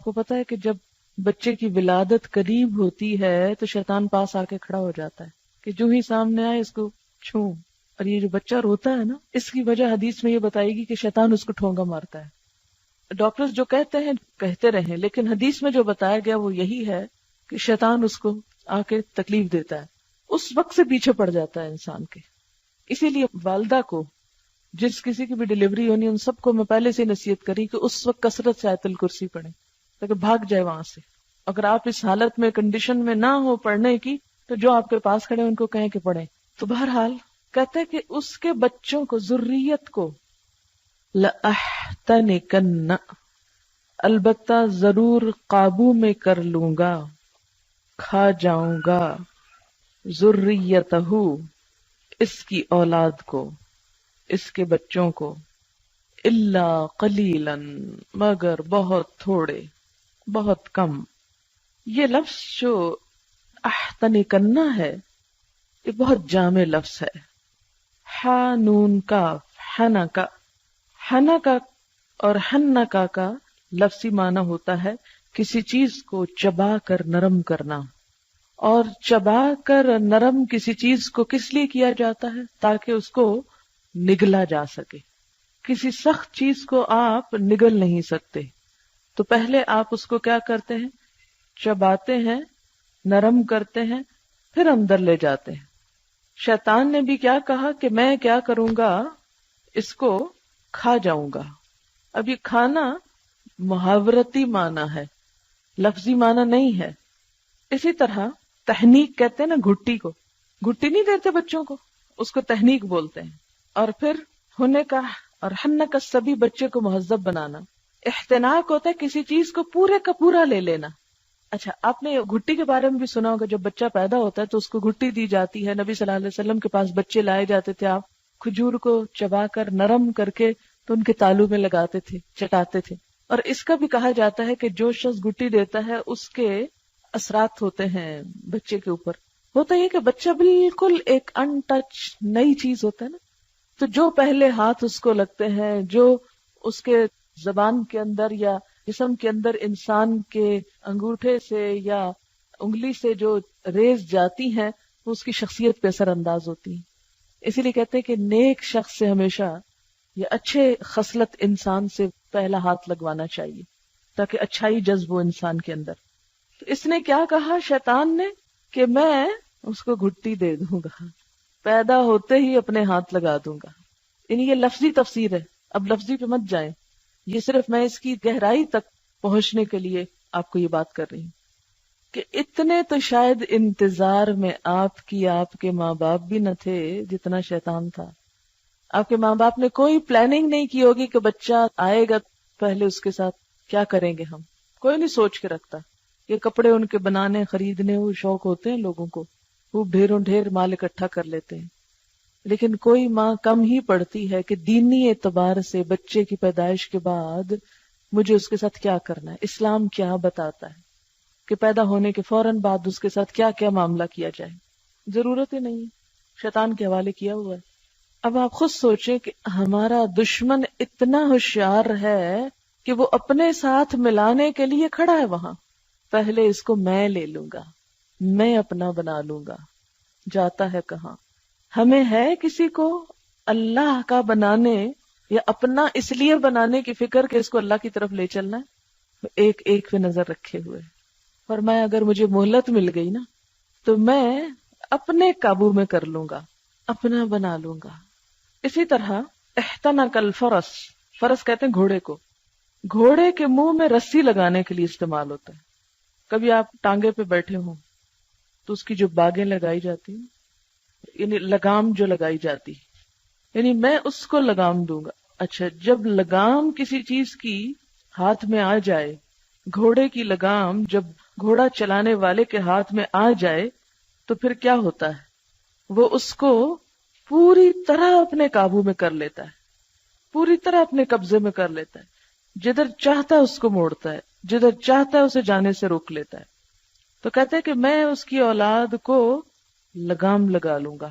کو پتا ہے کہ جب بچے کی ولادت قریب ہوتی ہے تو شیطان پاس آ کے کھڑا ہو جاتا ہے کہ جو ہی سامنے آئے اس کو چھوں. اور یہ جو بچہ روتا ہے نا، اس کی وجہ حدیث میں یہ بتائے گی کہ شیطان اس کو ٹھونگا مارتا ہے. ڈاکٹرز جو کہتے ہیں کہتے رہیں، لیکن حدیث میں جو بتایا گیا وہ یہی ہے کہ شیطان اس کو آ کے تکلیف دیتا ہے. اس وقت سے پیچھے پڑ جاتا ہے انسان کے. اسی لیے والدہ کو جس کسی کی بھی ڈلیوری ہونی، ان سب کو میں پہلے سے نصیحت کری کہ اس وقت کثرت سے آیت الکرسی پڑھیں تاکہ بھاگ جائے وہاں سے. اگر آپ اس حالت میں کنڈیشن میں نہ ہو پڑھنے کی تو جو آپ کے پاس کھڑے ان کو کہیں کہ پڑھیں. تو بہرحال کہتے کہ اس کے بچوں کو، ذریت کو، لَأَحْتَنِكَنَّ، البتہ ضرور قابو میں کر لوں گا، کھا جاؤں گا، ذریتہ، اس کی اولاد کو، اس کے بچوں کو، الا قلیلا، مگر بہت تھوڑے، بہت کم. یہ لفظ جو احتنکنا ہے یہ بہت جامع لفظ ہے. ہا نون کاف، حنکا. حنکا اور حنکا کا لفظی معنی ہوتا ہے کسی چیز کو چبا کر نرم کرنا. اور چبا کر نرم کسی چیز کو کس لیے کیا جاتا ہے؟ تاکہ اس کو نگلا جا سکے. کسی سخت چیز کو آپ نگل نہیں سکتے، تو پہلے آپ اس کو کیا کرتے ہیں؟ چباتے ہیں، نرم کرتے ہیں، پھر اندر لے جاتے ہیں. شیطان نے بھی کیا کہا کہ میں کیا کروں گا، اس کو کھا جاؤں گا. اب یہ کھانا محاورتی معنی ہے، لفظی معنی نہیں ہے. اسی طرح تحنیک کہتے ہیں نا، گھٹی کو، گھٹی نہیں دیتے بچوں کو، اس کو تحنیک بولتے ہیں. اور پھر ہونے کا اور ہن کا سبھی بچے کو مہذب بنانا. احتناک ہوتا ہے کسی چیز کو پورے کا پورا لے لینا. اچھا، آپ نے گھٹی کے بارے میں بھی سنا ہوگا، جب بچہ پیدا ہوتا ہے تو اس کو گھٹی دی جاتی ہے. نبی صلی اللہ علیہ وسلم کے پاس بچے لائے جاتے تھے، آپ کھجور کو چبا کر نرم کر کے تو ان کے تالو میں لگاتے تھے، چٹاتے تھے. اور اس کا بھی کہا جاتا ہے کہ جو شخص گھٹی دیتا ہے اس کے اثرات ہوتے ہیں بچے کے اوپر. ہوتا یہ کہ بچہ بالکل ایک ان ٹچ نئی چیز ہوتا ہے نا، تو جو پہلے ہاتھ اس کو لگتے ہیں، جو اس کے زبان کے اندر یا جسم کے اندر انسان کے انگوٹھے سے یا انگلی سے جو ریز جاتی ہیں وہ اس کی شخصیت پہ اثر انداز ہوتی ہیں. اسی لیے کہتے ہیں کہ نیک شخص سے ہمیشہ یا اچھے خصلت انسان سے پہلا ہاتھ لگوانا چاہیے تاکہ اچھائی جذب ہو انسان کے اندر. تو اس نے کیا کہا شیطان نے کہ میں اس کو گھٹی دے دوں گا، پیدا ہوتے ہی اپنے ہاتھ لگا دوں گا. یعنی یہ لفظی تفسیر ہے، اب لفظی پہ مت جائیں، یہ صرف میں اس کی گہرائی تک پہنچنے کے لیے آپ کو یہ بات کر رہی ہوں کہ اتنے تو شاید انتظار میں آپ کے ماں باپ بھی نہ تھے جتنا شیطان تھا. آپ کے ماں باپ نے کوئی پلاننگ نہیں کی ہوگی کہ بچہ آئے گا پہلے اس کے ساتھ کیا کریں گے ہم. کوئی نہیں سوچ کے رکھتا. یہ کپڑے ان کے بنانے خریدنے وہ شوق ہوتے ہیں لوگوں کو، وہ ڈھیروں ڈھیر مال اکٹھا کر لیتے ہیں. لیکن کوئی ماں کم ہی پڑتی ہے کہ دینی اعتبار سے بچے کی پیدائش کے بعد مجھے اس کے ساتھ کیا کرنا ہے، اسلام کیا بتاتا ہے کہ پیدا ہونے کے فوراً بعد اس کے ساتھ کیا کیا معاملہ کیا جائے. ضرورت ہی نہیں، شیطان کے حوالے کیا ہوا ہے. اب آپ خود سوچیں کہ ہمارا دشمن اتنا ہوشیار ہے کہ وہ اپنے ساتھ ملانے کے لیے کھڑا ہے وہاں. پہلے اس کو میں لے لوں گا، میں اپنا بنا لوں گا. جاتا ہے کہاں؟ ہمیں ہے کسی کو اللہ کا بنانے یا اپنا اس لیے بنانے کی فکر کہ اس کو اللہ کی طرف لے چلنا ہے. ایک ایک پہ نظر رکھے ہوئے. اور میں اگر مجھے مہلت مل گئی نا تو میں اپنے قابو میں کر لوں گا، اپنا بنا لوں گا. اسی طرح احتنک الفرس، فرس کہتے ہیں گھوڑے کو. گھوڑے کے منہ میں رسی لگانے کے لیے استعمال ہوتا ہے. کبھی آپ ٹانگے پہ بیٹھے ہوں تو اس کی جو باگیں لگائی جاتی ہیں، یعنی لگام جو لگائی جاتی، یعنی میں اس کو لگام دوں گا. اچھا، جب لگام کسی چیز کی ہاتھ میں آ جائے، گھوڑے کی لگام جب گھوڑا چلانے والے کے ہاتھ میں آ جائے تو پھر کیا ہوتا ہے؟ وہ اس کو پوری طرح اپنے قابو میں کر لیتا ہے، پوری طرح اپنے قبضے میں کر لیتا ہے. جدھر چاہتا ہے اس کو موڑتا ہے، جدھر چاہتا ہے اسے جانے سے روک لیتا ہے. تو کہتے ہیں کہ میں اس کی اولاد کو لگام لگا لوں گا.